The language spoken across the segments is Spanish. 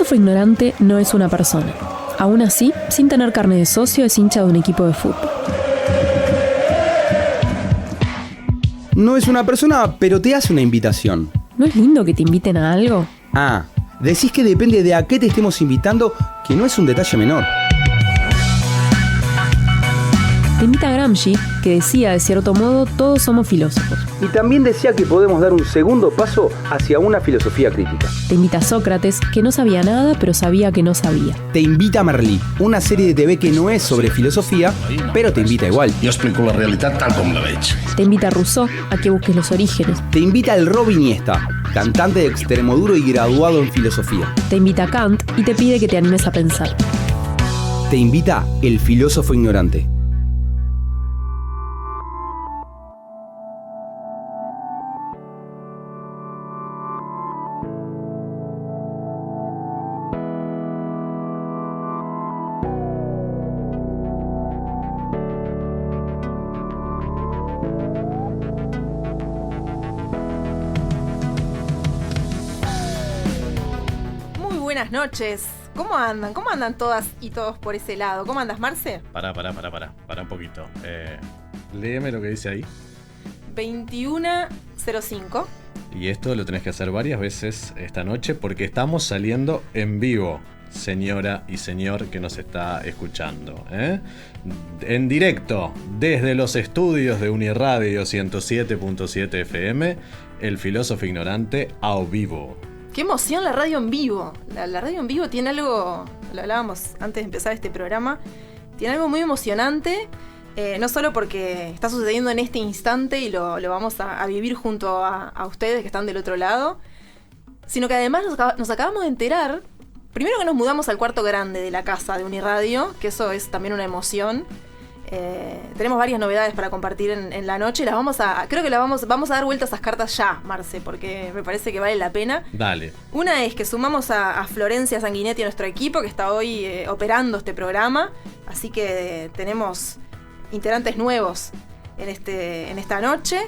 filósofo ignorante no es una persona. Aún así, sin tener carne de socio, es hincha de un equipo de fútbol. No es una persona, pero te hace una invitación. ¿No es lindo que te inviten a algo? Ah, decís que depende de a qué te estemos invitando, que no es un detalle menor. Te invita a Gramsci, que decía, de cierto modo, todos somos filósofos. Y también decía que podemos dar un segundo paso hacia una filosofía crítica. Te invita a Sócrates, que no sabía nada, pero sabía que no sabía. Te invita a Merlí, una serie de TV que no es sobre filosofía, pero te invita igual. Jo explico la realitat tal com la veig. Te invita a Rousseau, a que busques los orígenes. Te invita el Robin Iniesta, cantante de Extremoduro y graduado en filosofía. Te invita a Kant y te pide que te animes a pensar. Te invita el filósofo ignorante. Buenas noches. ¿Cómo andan? ¿Cómo andan todas y todos por ese lado? ¿Cómo andas, Marce? Pará un poquito. Léeme lo que dice ahí. 21:05. Y esto lo tenés que hacer varias veces esta noche porque estamos saliendo en vivo, señora y señor que nos está escuchando, ¿eh? En directo, desde los estudios de Uniradio 107.7 FM, El Filósofo Ignorante a vivo. ¡Qué emoción la radio en vivo! La radio en vivo tiene algo, lo hablábamos antes de empezar este programa, tiene algo muy emocionante, no solo porque está sucediendo en este instante y lo vamos a vivir junto a ustedes que están del otro lado, sino que además nos acabamos de enterar, primero que nos mudamos al cuarto grande de la casa de Uniradio, que eso es también una emoción. Tenemos varias novedades para compartir en la noche. Vamos a dar vuelta a esas cartas ya, Marce, porque me parece que vale la pena. Dale. Una es que sumamos a Florencia Sanguinetti a nuestro equipo, que está hoy operando este programa. Así que tenemos integrantes nuevos en esta noche.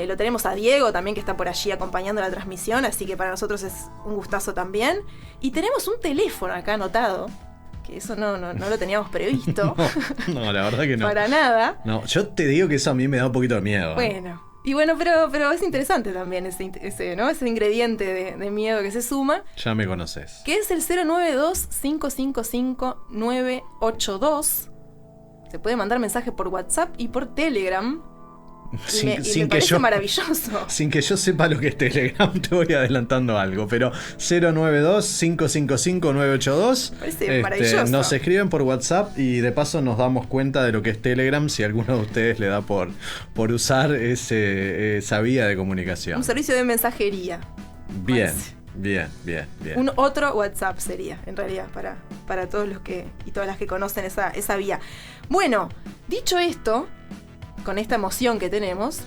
Lo tenemos a Diego también, que está por allí acompañando la transmisión, así que para nosotros es un gustazo también. Y tenemos un teléfono acá anotado, que eso no lo teníamos previsto. No, la verdad que no. Para nada. No, yo te digo que eso a mí me da un poquito de miedo. Bueno, pero es interesante también ese ingrediente de miedo que se suma. Ya me conoces. Que es el 092-555-982. Se puede mandar mensaje por WhatsApp y por Telegram. Me parece maravilloso. Sin que yo sepa lo que es Telegram, te voy adelantando algo. Pero 092-555-982. Parece maravilloso. Nos escriben por WhatsApp y de paso nos damos cuenta de lo que es Telegram si alguno de ustedes le da por usar esa vía de comunicación. Un servicio de mensajería. Bien. Un otro WhatsApp sería, en realidad, para todos los que y todas las que conocen esa vía. Bueno, dicho esto, con esta emoción que tenemos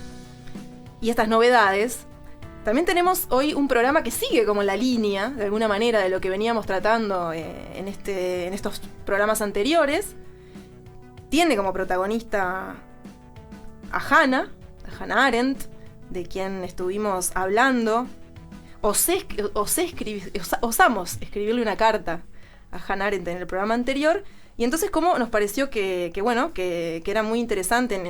y estas novedades, también tenemos hoy un programa que sigue como la línea, de alguna manera, de lo que veníamos tratando en estos programas anteriores. Tiene como protagonista a Hannah Arendt, de quien estuvimos hablando. Osamos escribirle una carta a Hannah Arendt en el programa anterior. Y entonces, ¿cómo nos pareció que era muy interesante,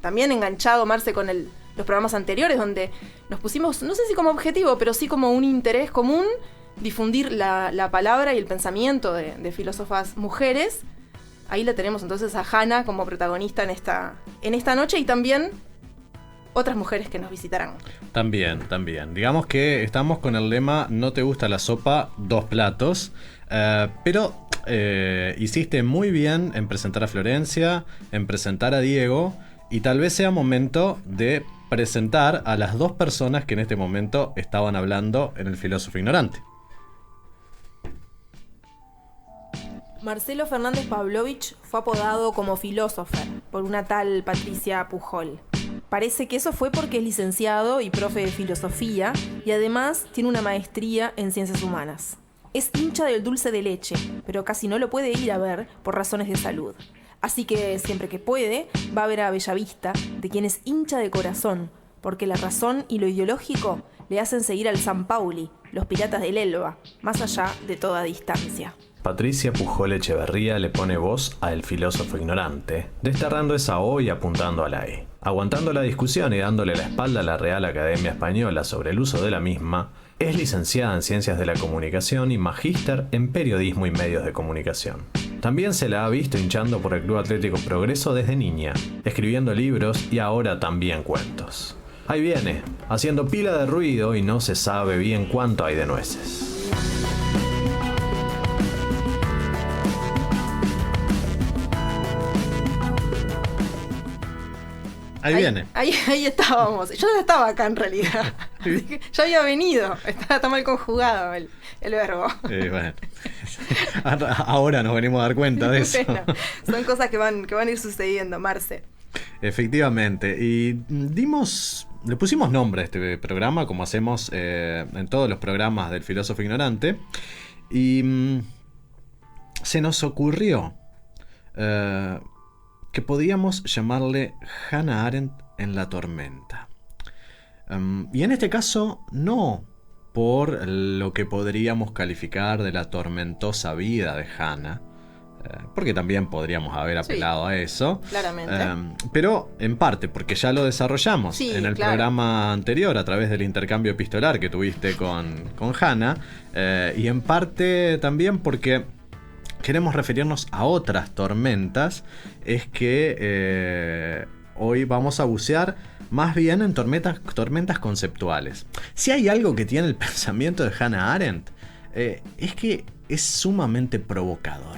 también enganchado, Marce, con los programas anteriores, donde nos pusimos, no sé si como objetivo, pero sí como un interés común, difundir la palabra y el pensamiento de filósofas mujeres? Ahí la tenemos entonces a Hannah como protagonista en esta noche, y también otras mujeres que nos visitarán. También. Digamos que estamos con el lema "No te gusta la sopa, 2 platos". Pero hiciste muy bien en presentar a Florencia, en presentar a Diego, y tal vez sea momento de presentar a las 2 personas que en este momento estaban hablando en El Filósofo Ignorante. Marcelo Fernández Pavlovich fue apodado como filósofo por una tal Patricia Pujol. Parece que eso fue porque es licenciado y profe de filosofía, y además tiene una maestría en ciencias humanas. Es hincha del dulce de leche, pero casi no lo puede ir a ver por razones de salud. Así que siempre que puede, va a ver a Bellavista, de quien es hincha de corazón, porque la razón y lo ideológico le hacen seguir al San Pauli, los piratas del Elba, más allá de toda distancia. Patricia Pujol Echeverría le pone voz a El filósofo ignorante, desterrando esa O y apuntando a la E. Aguantando la discusión y dándole la espalda a la Real Academia Española sobre el uso de la misma, es licenciada en Ciencias de la Comunicación y magíster en Periodismo y Medios de Comunicación. También se la ha visto hinchando por el Club Atlético Progreso desde niña, escribiendo libros y ahora también cuentos. Ahí viene, haciendo pila de ruido y no se sabe bien cuánto hay de nueces. Ahí viene. Ahí estábamos. Yo ya estaba acá en realidad. Así que ya había venido. Está mal conjugado el verbo. Bueno. Ahora nos venimos a dar cuenta de eso. Bueno, son cosas que van a ir sucediendo, Marce. Efectivamente. Y le pusimos nombre a este programa, como hacemos en todos los programas del Filósofo Ignorante. Y se nos ocurrió que podíamos llamarle Hannah Arendt en la tormenta. Y en este caso, no por lo que podríamos calificar de la tormentosa vida de Hannah, porque también podríamos haber apelado a eso. Claramente. Pero en parte, porque ya lo desarrollamos en el programa anterior a través del intercambio epistolar que tuviste con Hannah, y en parte también porque queremos referirnos a otras tormentas. Es que hoy vamos a bucear más bien en tormentas conceptuales. Si hay algo que tiene el pensamiento de Hannah Arendt, es que es sumamente provocador.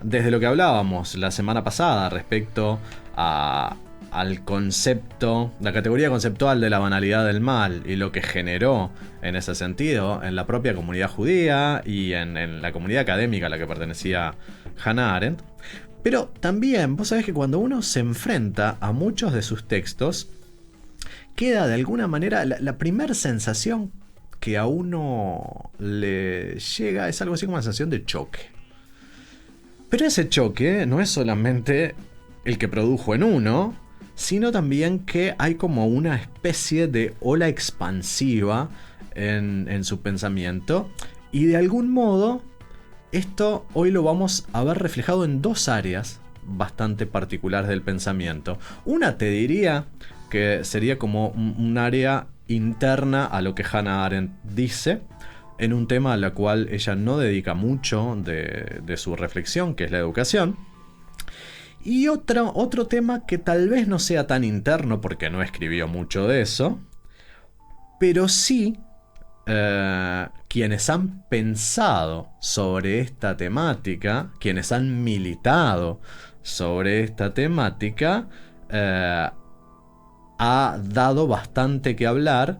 Desde lo que hablábamos la semana pasada respecto al concepto, la categoría conceptual de la banalidad del mal y lo que generó en ese sentido en la propia comunidad judía y en la comunidad académica a la que pertenecía Hannah Arendt. Pero también, vos sabés que cuando uno se enfrenta a muchos de sus textos, queda de alguna manera la primera sensación que a uno le llega es algo así como una sensación de choque. Pero ese choque no es solamente el que produjo en uno, sino también que hay como una especie de ola expansiva en su pensamiento, y de algún modo esto hoy lo vamos a ver reflejado en dos áreas bastante particulares del pensamiento. Una te diría que sería como un área interna a lo que Hannah Arendt dice, en un tema al cual ella no dedica mucho de su reflexión, que es la educación. Y otro tema que tal vez no sea tan interno, porque no escribió mucho de eso, pero sí quienes han pensado sobre esta temática, quienes han militado sobre esta temática, ha dado bastante que hablar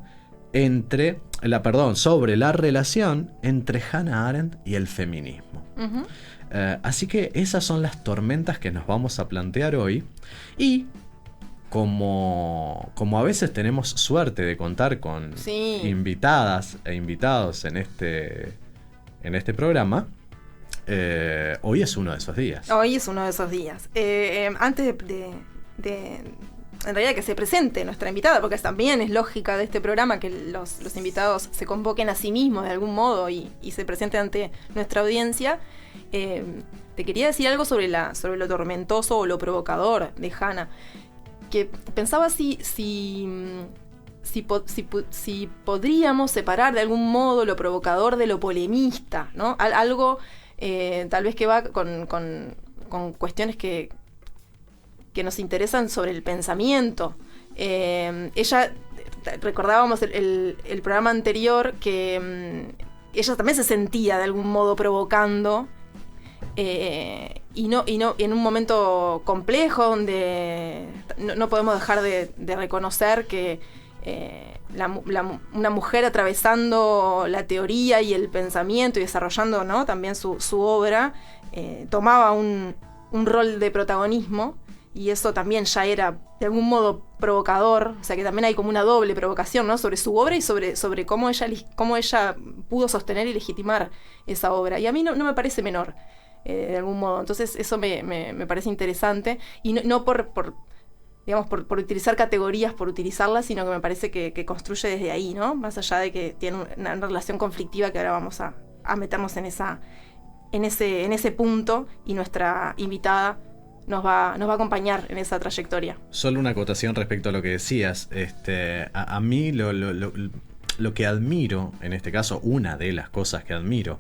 sobre la relación entre Hannah Arendt y el feminismo. Uh-huh. Así que esas son las tormentas que nos vamos a plantear hoy. Y como a veces tenemos suerte de contar con invitadas e invitados en este programa, hoy es uno de esos días. Hoy es uno de esos días. Antes de en realidad que se presente nuestra invitada, porque también es lógica de este programa que los invitados se convoquen a sí mismos de algún modo y se presenten ante nuestra audiencia. Te quería decir algo sobre lo tormentoso o lo provocador de Hannah, que pensaba si podríamos separar de algún modo lo provocador de lo polemista, ¿no? Algo tal vez que va con cuestiones que nos interesan sobre el pensamiento. Ella, recordábamos el programa anterior, que ella también se sentía de algún modo provocando, y en un momento complejo donde no podemos dejar de reconocer que una mujer atravesando la teoría y el pensamiento y desarrollando, ¿no?, también su obra, tomaba un rol de protagonismo. Y eso también ya era de algún modo provocador, o sea que también hay como una doble provocación, ¿no?, sobre su obra y sobre cómo ella pudo sostener y legitimar esa obra. Y a mí no me parece menor, de algún modo. Entonces eso me parece interesante. Y no por digamos, por utilizar categorías, por utilizarlas, sino que me parece que construye desde ahí, ¿no? Más allá de que tiene una relación conflictiva, que ahora vamos a meternos en ese punto, y nuestra invitada nos va a acompañar en esa trayectoria. Solo una acotación respecto a lo que decías. A mí lo que admiro, en este caso, una de las cosas que admiro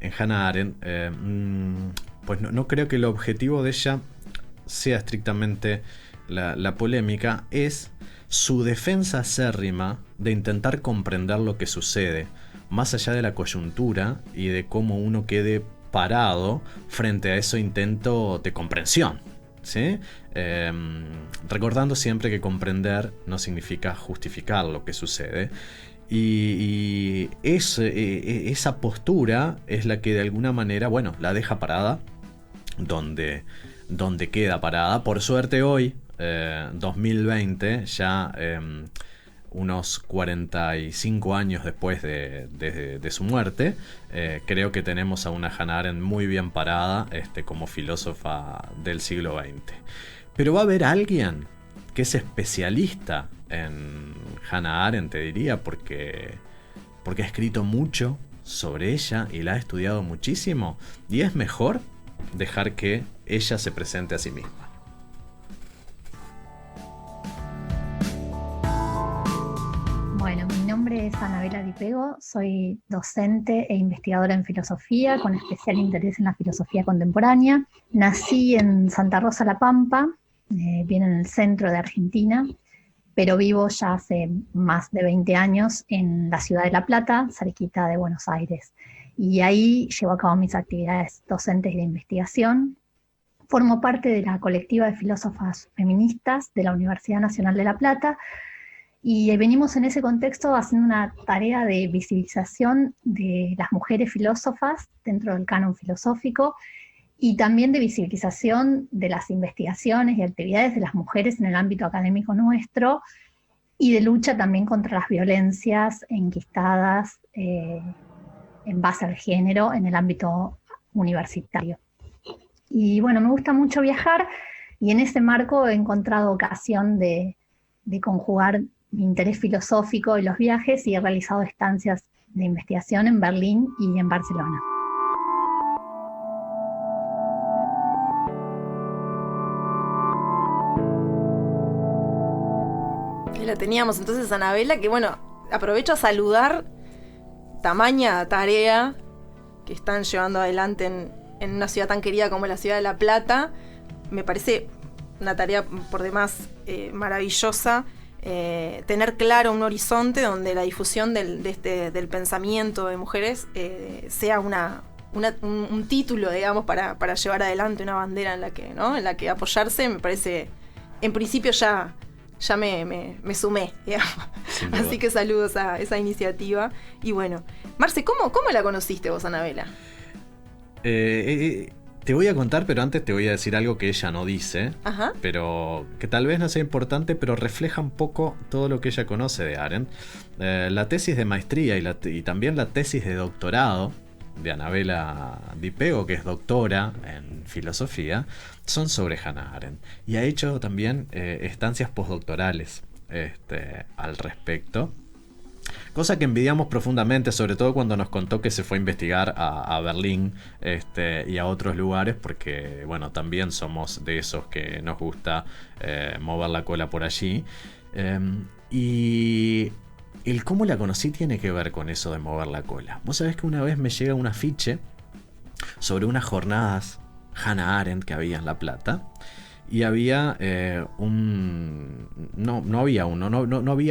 en Hannah Arendt, pues no creo que el objetivo de ella sea estrictamente la polémica, es su defensa acérrima de intentar comprender lo que sucede, más allá de la coyuntura y de cómo uno quede parado frente a ese intento de comprensión, ¿sí? Recordando siempre que comprender no significa justificar lo que sucede. Y esa postura es la que de alguna manera, bueno, la deja parada donde queda parada. Por suerte hoy, 2020, ya unos 45 años después de su muerte, creo que tenemos a una Hannah Arendt muy bien parada como filósofa del siglo XX. Pero va a haber alguien que es especialista en Hannah Arendt, te diría, porque ha escrito mucho sobre ella y la ha estudiado muchísimo, y es mejor dejar que ella se presente a sí misma. Bueno, mi nombre es Anabela Di Pego, soy docente e investigadora en filosofía, con especial interés en la filosofía contemporánea. Nací en Santa Rosa, La Pampa, bien en el centro de Argentina, pero vivo ya hace más de 20 años en la ciudad de La Plata, cerquita de Buenos Aires. Y ahí llevo a cabo mis actividades docentes y de investigación. Formo parte de la colectiva de filósofas feministas de la Universidad Nacional de La Plata, y venimos en ese contexto haciendo una tarea de visibilización de las mujeres filósofas dentro del canon filosófico, y también de visibilización de las investigaciones y actividades de las mujeres en el ámbito académico nuestro, y de lucha también contra las violencias enquistadas en base al género en el ámbito universitario. Y bueno, me gusta mucho viajar, y en ese marco he encontrado ocasión de conjugar mi interés filosófico y los viajes, y he realizado estancias de investigación en Berlín y en Barcelona. Y la teníamos entonces a Anabela, que bueno, aprovecho a saludar tamaña tarea que están llevando adelante en una ciudad tan querida como la ciudad de La Plata. Me parece una tarea por demás maravillosa, tener claro un horizonte donde la difusión del pensamiento de mujeres sea un título, digamos, para llevar adelante una bandera en la que apoyarse. Me parece, en principio ya me sumé, digamos. Así que saludos a esa iniciativa. Y bueno, Marce, ¿cómo la conociste vos, Anabela? Te voy a contar, pero antes te voy a decir algo que ella no dice. Ajá. Pero que tal vez no sea importante, pero refleja un poco todo lo que ella conoce de Arendt. La tesis de maestría y también la tesis de doctorado de Anabela Di Pego, que es doctora en filosofía, son sobre Hannah Arendt. Y ha hecho también estancias postdoctorales al respecto. Cosa que envidiamos profundamente, sobre todo cuando nos contó que se fue a investigar a Berlín y a otros lugares, porque bueno, también somos de esos que nos gusta mover la cola por allí. Y el cómo la conocí tiene que ver con eso de mover la cola. Vos sabés que una vez me llega un afiche sobre unas jornadas Hannah Arendt que había en La Plata. Y había no había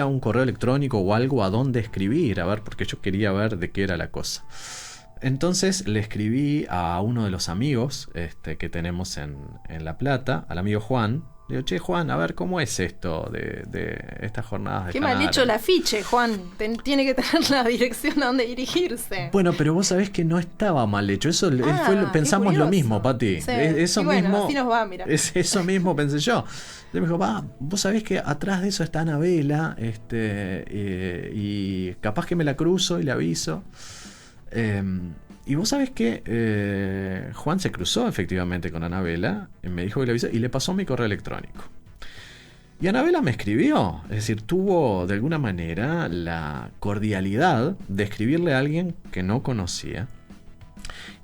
un correo electrónico o algo a dónde escribir, a ver, porque yo quería ver de qué era la cosa. Entonces le escribí a uno de los amigos que tenemos en La Plata, al amigo Juan. Le digo, che, Juan, a ver, ¿cómo es esto de estas jornadas de Qué Hannah mal hecho Arendt? el afiche, Juan. Tiene que tener la dirección a dónde dirigirse. Bueno, pero vos sabés que no estaba mal hecho. Eso pensamos qué lo curioso. mismo, Pati. Sí. Eso y bueno, mismo, así nos va, mira. Eso mismo pensé yo. Yo me dijo, vos sabés que atrás de eso está Anabela, y capaz que me la cruzo y le aviso. Y vos sabés que Juan se cruzó efectivamente con Anabela, y me dijo que le avisó y le pasó mi correo electrónico. Y Anabela me escribió, es decir, tuvo de alguna manera la cordialidad de escribirle a alguien que no conocía.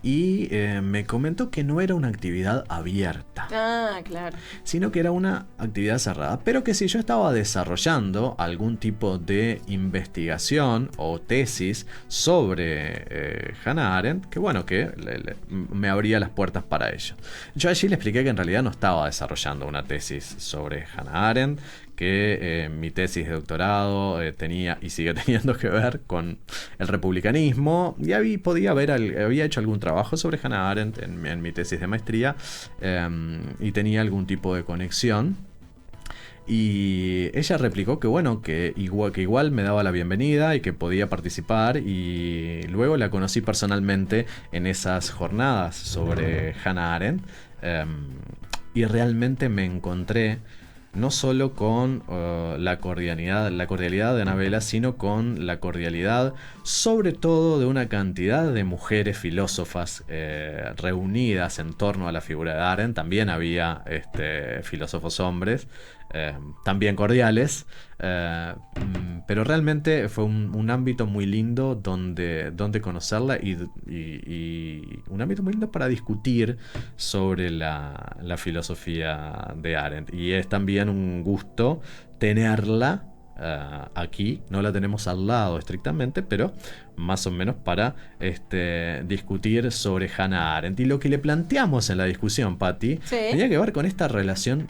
Y me comentó que no era una actividad abierta. Ah, claro. Sino que era una actividad cerrada. Pero que si yo estaba desarrollando algún tipo de investigación o tesis sobre Hannah Arendt, que bueno, que me abría las puertas para ello. Yo allí le expliqué que en realidad no estaba desarrollando una tesis sobre Hannah Arendt, que mi tesis de doctorado tenía y sigue teniendo que ver con el republicanismo, y había hecho algún trabajo sobre Hannah Arendt en mi tesis de maestría, y tenía algún tipo de conexión. Y ella replicó que bueno, que igual me daba la bienvenida y que podía participar, y luego la conocí personalmente en esas jornadas sobre Hannah Arendt, y realmente me encontré no solo con la cordialidad de Anabela, sino con la cordialidad sobre todo de una cantidad de mujeres filósofas reunidas en torno a la figura de Arendt. También había filósofos hombres, también cordiales, pero realmente fue un ámbito muy lindo donde conocerla, y un ámbito muy lindo para discutir sobre la filosofía de Arendt. Y es también un gusto tenerla aquí. No la tenemos al lado estrictamente, pero más o menos para discutir sobre Hannah Arendt. Y lo que le planteamos en la discusión, Patti, tenía que ver con esta relación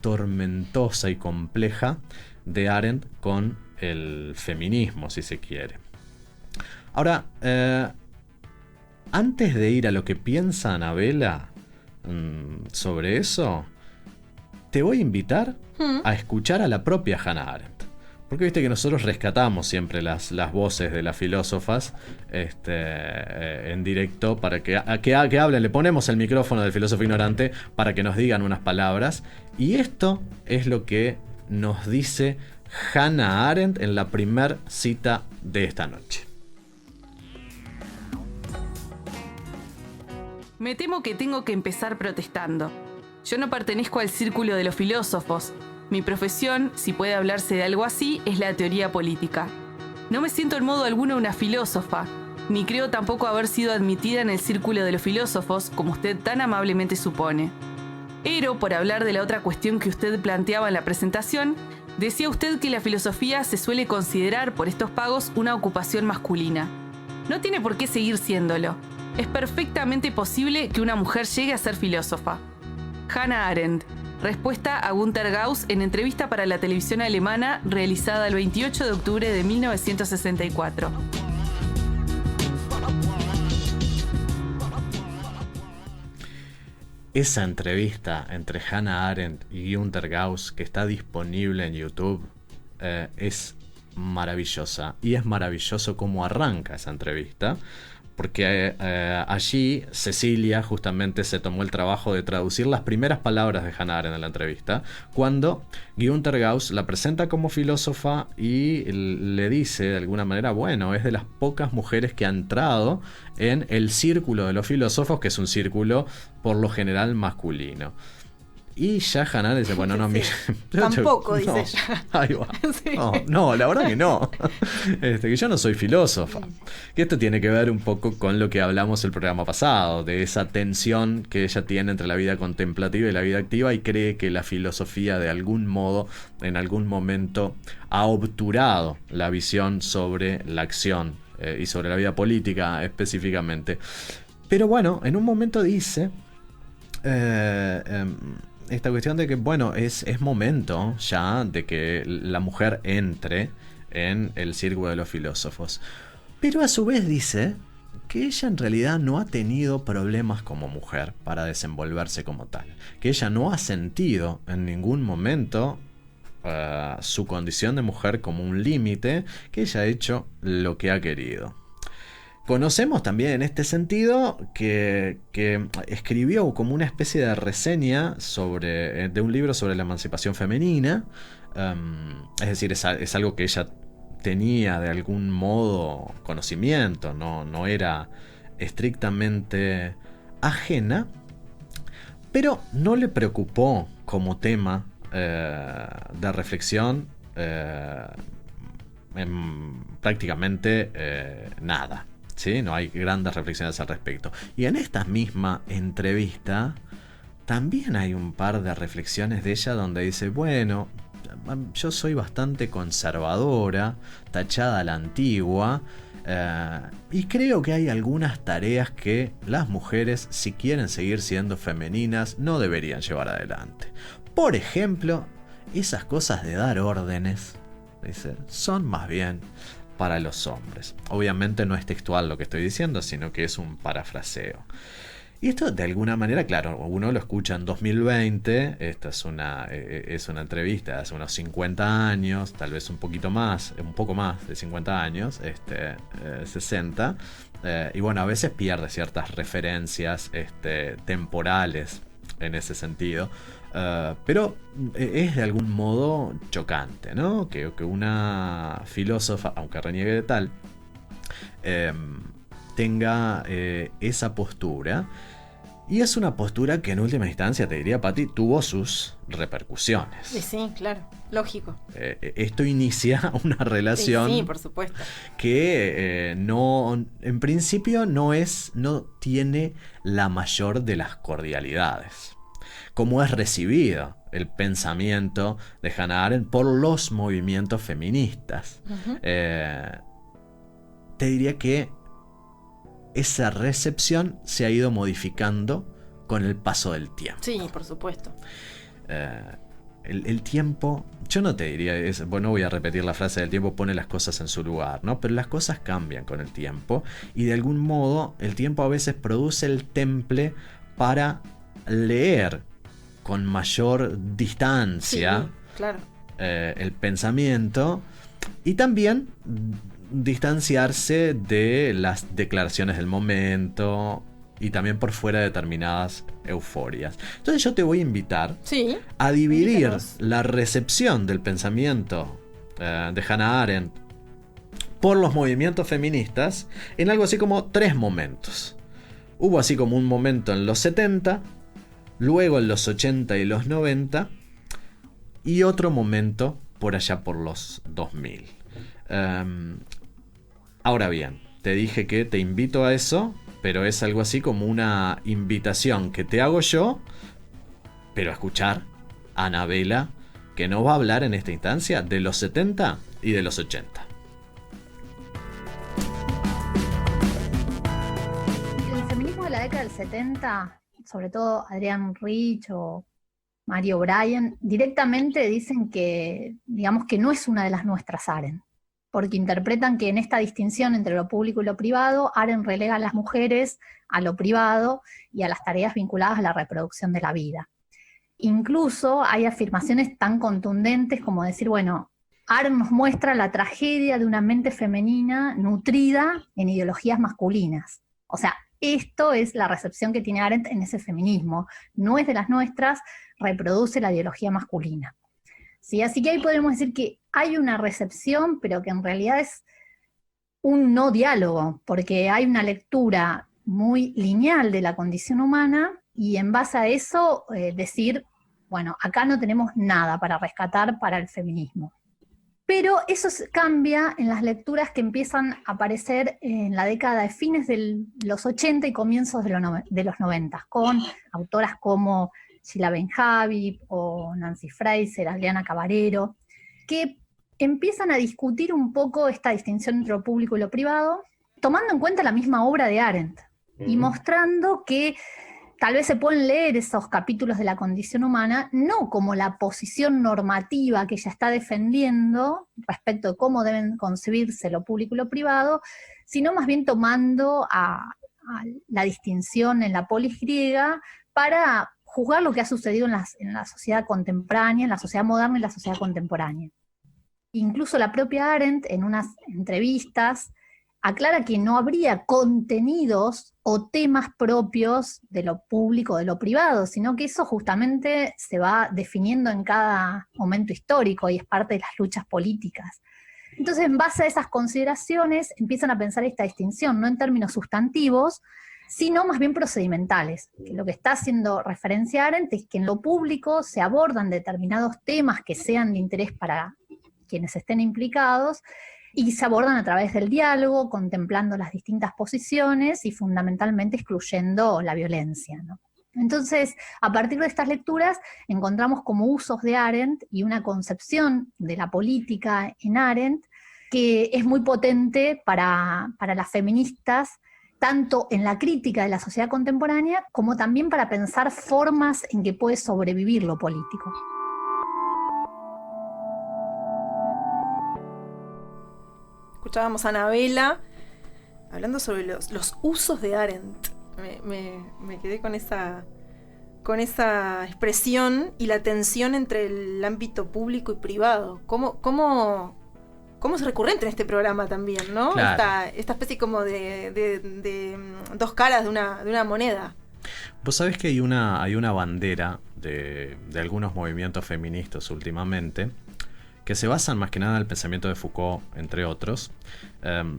tormentosa y compleja de Arendt con el feminismo, si se quiere. Ahora, antes de ir a lo que piensa Anabela sobre eso, te voy a invitar a escuchar a la propia Hannah Arendt. Porque viste que nosotros rescatamos siempre las voces de las filósofas en directo para que hablen. Le ponemos el micrófono del filósofo ignorante para que nos digan unas palabras. Y esto es lo que nos dice Hannah Arendt en la primer cita de esta noche. Me temo que tengo que empezar protestando. Yo no pertenezco al círculo de los filósofos. Mi profesión, si puede hablarse de algo así, es la teoría política. No me siento en modo alguno una filósofa, ni creo tampoco haber sido admitida en el círculo de los filósofos, como usted tan amablemente supone. Pero, por hablar de la otra cuestión que usted planteaba en la presentación, decía usted que la filosofía se suele considerar por estos pagos una ocupación masculina. No tiene por qué seguir siéndolo. Es perfectamente posible que una mujer llegue a ser filósofa. Hannah Arendt. Respuesta a Günter Gauss en entrevista para la televisión alemana realizada el 28 de octubre de 1964. Esa entrevista entre Hannah Arendt y Günter Gauss, que está disponible en YouTube, es maravillosa. Y es maravilloso cómo arranca esa entrevista, porque allí Cecilia justamente se tomó el trabajo de traducir las primeras palabras de Hannah Arendt en la entrevista, cuando Günter Gauss la presenta como filósofa y le dice de alguna manera, bueno, es de las pocas mujeres que ha entrado en el círculo de los filósofos, que es un círculo por lo general masculino. Y ya Hannah dice, bueno, no, mire. Tampoco, dice ella. Ahí va. Sí. No, la verdad que no. Que yo no soy filósofa. Que esto tiene que ver un poco con lo que hablamos el programa pasado, de esa tensión que ella tiene entre la vida contemplativa y la vida activa, y cree que la filosofía de algún modo, en algún momento, ha obturado la visión sobre la acción y sobre la vida política específicamente. Pero bueno, en un momento dice esta cuestión de que, bueno, es momento ya de que la mujer entre en el círculo de los filósofos. Pero a su vez dice que ella en realidad no ha tenido problemas como mujer para desenvolverse como tal. Que ella no ha sentido en ningún momento su condición de mujer como un límite, que ella ha hecho lo que ha querido. Conocemos también en este sentido que escribió como una especie de reseña de un libro sobre la emancipación femenina. Es decir, es algo que ella tenía de algún modo conocimiento, no era estrictamente ajena, pero no le preocupó como tema de reflexión prácticamente nada, ¿sí? No hay grandes reflexiones al respecto. Y en esta misma entrevista también hay un par de reflexiones de ella donde dice, bueno, yo soy bastante conservadora, tachada a la antigua, y creo que hay algunas tareas que las mujeres, si quieren seguir siendo femeninas, no deberían llevar adelante. Por ejemplo, esas cosas de dar órdenes, dice, son más bien para los hombres. Obviamente no es textual lo que estoy diciendo, sino que es un parafraseo. Y esto de alguna manera, claro, uno lo escucha en 2020, esta es una entrevista de hace unos 50 años, tal vez un poco más de 50 años, 60, y bueno, a veces pierde ciertas referencias temporales en ese sentido, pero es de algún modo chocante, ¿no? Que una filósofa, aunque reniegue de tal, tenga esa postura. Y es una postura que en última instancia, te diría, Pati, tuvo sus repercusiones. Sí, claro, lógico. Esto inicia una relación sí, por supuesto, que no, en principio no tiene la mayor de las cordialidades. Como es recibido el pensamiento de Hannah Arendt por los movimientos feministas. Uh-huh. Te diría que esa recepción se ha ido modificando con el paso del tiempo. Sí, por supuesto. El tiempo, yo no te diría, bueno, voy a repetir la frase del tiempo pone las cosas en su lugar, ¿no? Pero las cosas cambian con el tiempo y de algún modo el tiempo a veces produce el temple para leer con mayor distancia, sí, claro, el pensamiento y también distanciarse de las declaraciones del momento y también por fuera de determinadas euforias. Entonces yo te voy a invitar a dividir la recepción del pensamiento de Hannah Arendt por los movimientos feministas en algo así como 3 momentos. Hubo así como un momento en los 70, luego en los 80 y los 90 y otro momento por allá por los 2000. Ahora bien, te dije que te invito a eso, pero es algo así como una invitación que te hago yo, pero a escuchar a Anabela, que nos va a hablar en esta instancia de los 70 y de los 80. El feminismo de la década del 70, sobre todo Adrienne Rich o Mary O'Brien, directamente dicen que, digamos, que no es una de las nuestras Arendt, porque interpretan que en esta distinción entre lo público y lo privado, Arendt relega a las mujeres a lo privado y a las tareas vinculadas a la reproducción de la vida. Incluso hay afirmaciones tan contundentes como decir, bueno, Arendt nos muestra la tragedia de una mente femenina nutrida en ideologías masculinas. O sea, esto es la recepción que tiene Arendt en ese feminismo. No es de las nuestras, reproduce la ideología masculina. ¿Sí? Así que ahí podemos decir que hay una recepción, pero que en realidad es un no diálogo, porque hay una lectura muy lineal de la condición humana y en base a eso decir, bueno, acá no tenemos nada para rescatar para el feminismo. Pero eso cambia en las lecturas que empiezan a aparecer en la década de fines de los 80 y comienzos de los 90, con autoras como Sheila Ben-Habib o Nancy Fraser, Adriana Cabarero, que empiezan a discutir un poco esta distinción entre lo público y lo privado, tomando en cuenta la misma obra de Arendt, y mostrando que tal vez se pueden leer esos capítulos de la condición humana no como la posición normativa que ella está defendiendo respecto de cómo deben concebirse lo público y lo privado, sino más bien tomando a la distinción en la polis griega para juzgar lo que ha sucedido en la sociedad contemporánea, en la sociedad moderna y la sociedad contemporánea. Incluso la propia Arendt, en unas entrevistas, aclara que no habría contenidos o temas propios de lo público o de lo privado, sino que eso justamente se va definiendo en cada momento histórico y es parte de las luchas políticas. Entonces, en base a esas consideraciones, empiezan a pensar esta distinción, no en términos sustantivos, sino más bien procedimentales. Que lo que está haciendo referencia Arendt es que en lo público se abordan determinados temas que sean de interés para quienes estén implicados, y se abordan a través del diálogo, contemplando las distintas posiciones y fundamentalmente excluyendo la violencia, ¿no? Entonces, a partir de estas lecturas, encontramos como usos de Arendt y una concepción de la política en Arendt que es muy potente para las feministas, tanto en la crítica de la sociedad contemporánea, como también para pensar formas en que puede sobrevivir lo político. Escuchábamos a Anabela hablando sobre los usos de Arendt. Me quedé con esa expresión y la tensión entre el ámbito público y privado. ¿Cómo es recurrente en este programa también, ¿no? Claro. Esta especie como de dos caras de una moneda. Vos sabés que hay una bandera de algunos movimientos feministas últimamente que se basan más que nada en el pensamiento de Foucault, entre otros,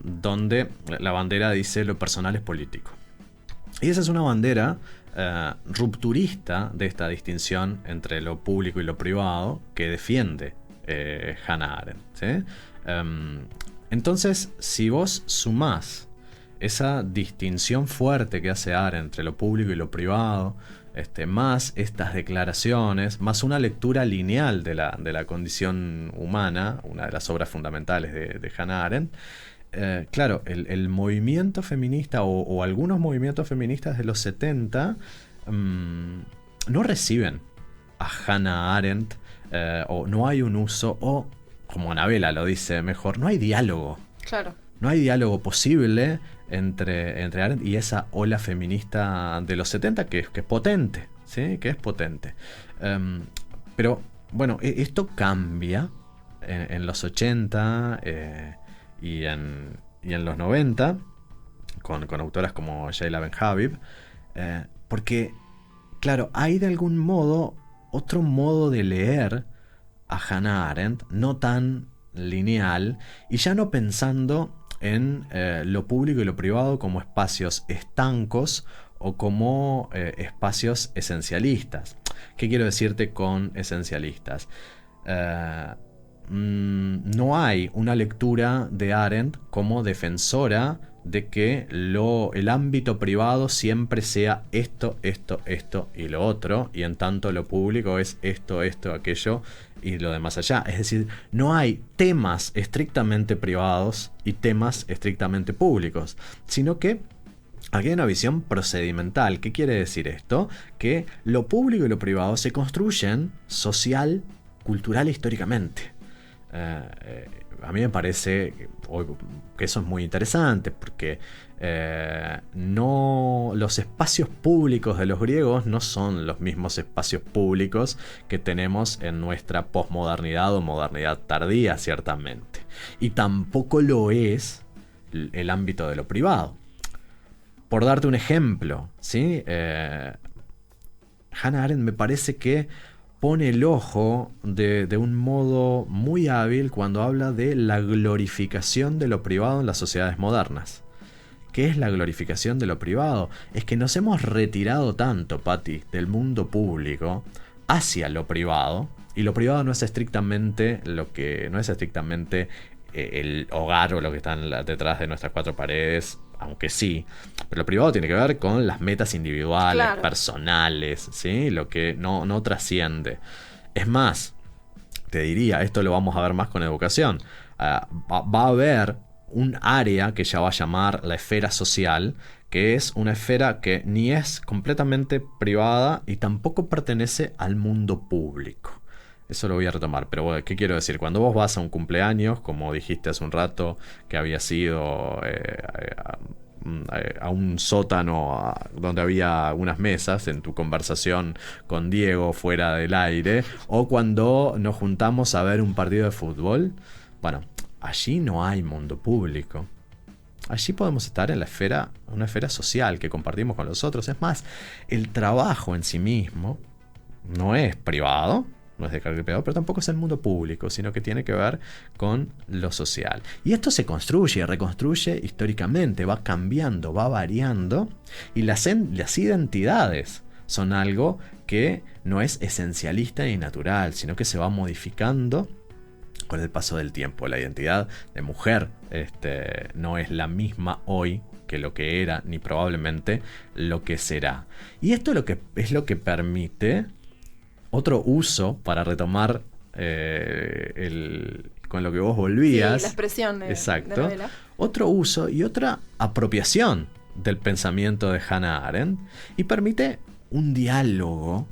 donde la bandera dice lo personal es político. Y esa es una bandera rupturista de esta distinción entre lo público y lo privado que defiende Hannah Arendt, ¿sí? Entonces, si vos sumás esa distinción fuerte que hace Arendt entre lo público y lo privado, más estas declaraciones, más una lectura lineal de la condición humana, una de las obras fundamentales de Hannah Arendt, claro, el movimiento feminista o algunos movimientos feministas de los 70 no reciben a Hannah Arendt, o no hay un uso, o como Anabela lo dice mejor, no hay diálogo. Claro. No hay diálogo posible entre Arendt y esa ola feminista de los 70 que es potente, ¿sí? Que es potente. Pero bueno, esto cambia en los 80 y en los 90 con autoras como Sheila Ben-Habib, porque, claro, hay de algún modo otro modo de leer a Hannah Arendt, no tan lineal, y ya no pensando en lo público y lo privado como espacios estancos o como espacios esencialistas. ¿Qué quiero decirte con esencialistas? No hay una lectura de Arendt como defensora de que el ámbito privado siempre sea esto y lo otro, y en tanto lo público es esto, aquello y lo demás allá. Es decir, no hay temas estrictamente privados y temas estrictamente públicos, sino que aquí hay una visión procedimental. ¿Qué quiere decir esto? Que lo público y lo privado se construyen social, cultural e históricamente. A mí me parece que eso es muy interesante, porque los espacios públicos de los griegos no son los mismos espacios públicos que tenemos en nuestra posmodernidad o modernidad tardía, ciertamente. Y tampoco lo es el ámbito de lo privado. Por darte un ejemplo, ¿sí? Hannah Arendt me parece que pone el ojo de un modo muy hábil cuando habla de la glorificación de lo privado en las sociedades modernas. ¿Qué es la glorificación de lo privado? Es que nos hemos retirado tanto, Patti, del mundo público hacia lo privado, y lo privado no es estrictamente el hogar o lo que está detrás de nuestras cuatro paredes, aunque sí, pero lo privado tiene que ver con las metas individuales, claro, personales, ¿sí? Lo que no trasciende. Es más, te diría, esto lo vamos a ver más con educación, va a haber un área que ella va a llamar la esfera social, que es una esfera que ni es completamente privada y tampoco pertenece al mundo público. Eso lo voy a retomar, pero bueno, ¿qué quiero decir? Cuando vos vas a un cumpleaños, como dijiste hace un rato, que había sido a un sótano donde había unas mesas en tu conversación con Diego fuera del aire, o cuando nos juntamos a ver un partido de fútbol, bueno, allí no hay mundo público. Allí podemos estar en una esfera social que compartimos con los otros. Es más, el trabajo en sí mismo no es privado, no es de carga y privado, pero tampoco es el mundo público, sino que tiene que ver con lo social. Y esto se construye y reconstruye históricamente, va cambiando, va variando, y las identidades son algo que no es esencialista ni natural, sino que se va modificando con el paso del tiempo. La identidad de mujer no es la misma hoy que lo que era, ni probablemente lo que será. Y esto es lo que permite otro uso, para retomar con lo que vos volvías. Sí, la expresión de novela. Otro uso y otra apropiación del pensamiento de Hannah Arendt, y permite un diálogo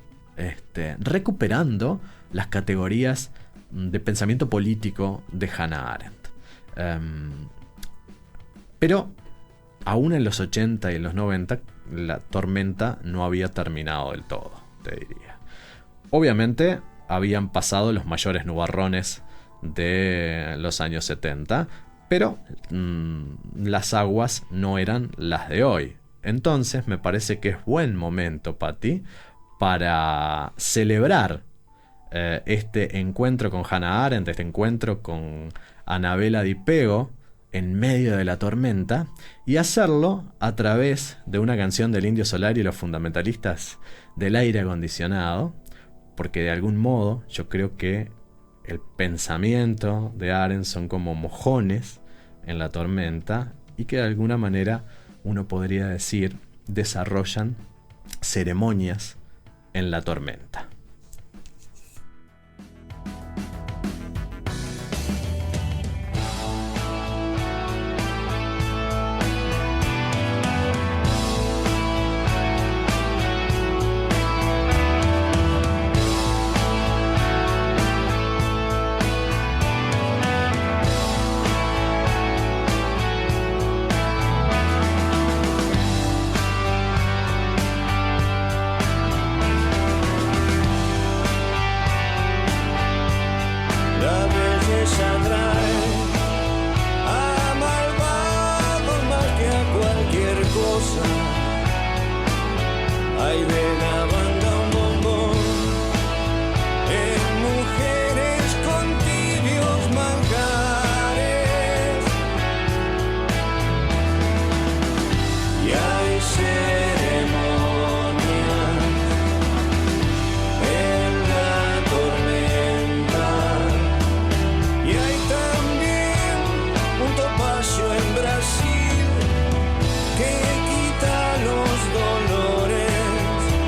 recuperando las categorías de pensamiento político de Hannah Arendt. Pero aún en los 80 y en los 90 la tormenta no había terminado del todo, te diría. Obviamente habían pasado los mayores nubarrones de los años 70, pero las aguas no eran las de hoy. Entonces me parece que es buen momento, Pati, para celebrar este encuentro con Hannah Arendt, este encuentro con Anabela Di Pego en medio de la tormenta, y hacerlo a través de una canción del Indio Solari y los fundamentalistas del aire acondicionado, porque de algún modo yo creo que el pensamiento de Arendt son como mojones en la tormenta, y que de alguna manera uno podría decir desarrollan ceremonias en la tormenta. Que quita los dolores.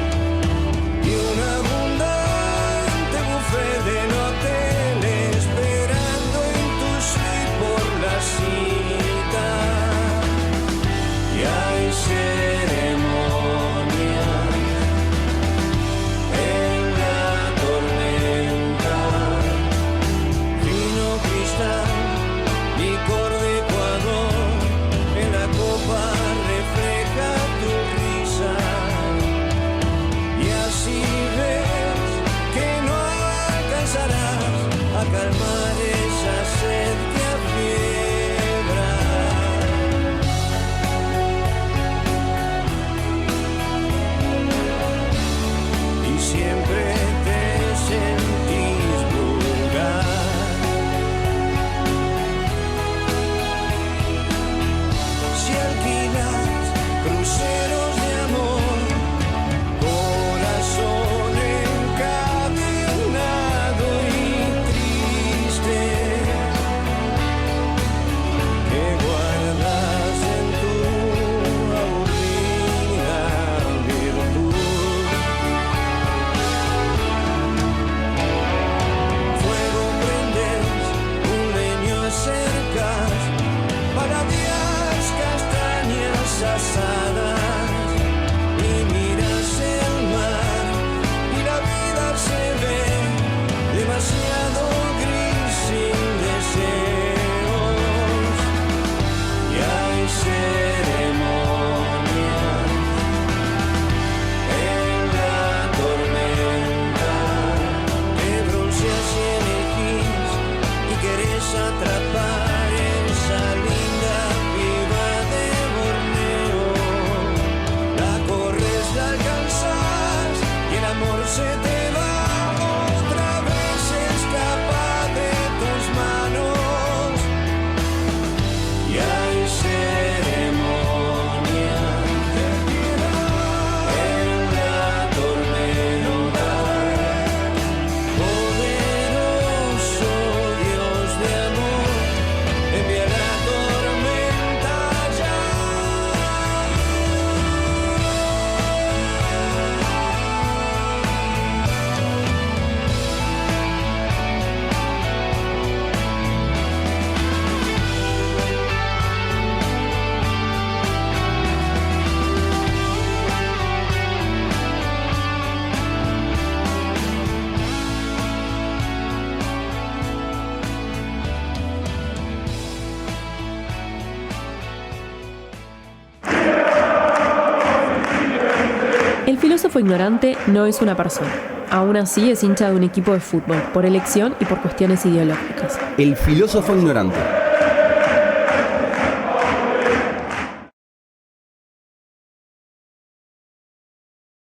filósofo ignorante no es una persona. Aún así es hincha de un equipo de fútbol, por elección y por cuestiones ideológicas. El filósofo ignorante.